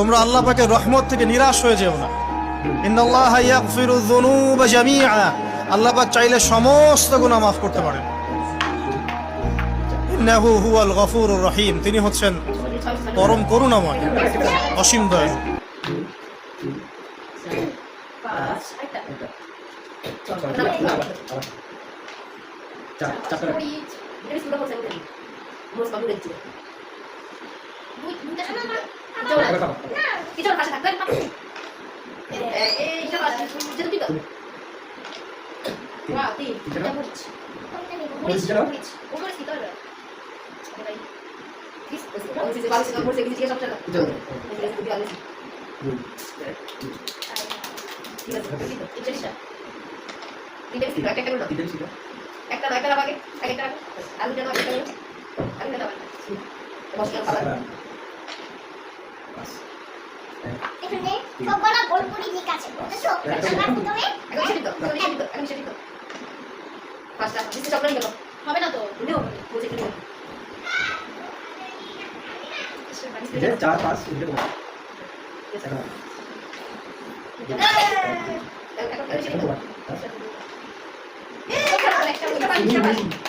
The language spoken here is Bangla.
তোমরা আল্লাহ পাকের রহমত থেকে নিরাশ হয়ে যেও না। ইন্নাল্লাহা ইয়াগফিরু যুনুবা জামিআ, আল্লাহ পাক চাইলে সমস্ত গুনাহ মাফ করতে পারেন। ইন্নাহু হুয়াল গফুরুর রহিম, তিনি হচ্ছেন পরম করুণাময়, অসীম দয়ালু। এখানে সবগুলা গোল করে ঠিক আছে বুঝছো? পাঁচটা দিতে চকলেট গেল হবে না তো নিও বুঝে কি নিও 4 5 এটা বল একটা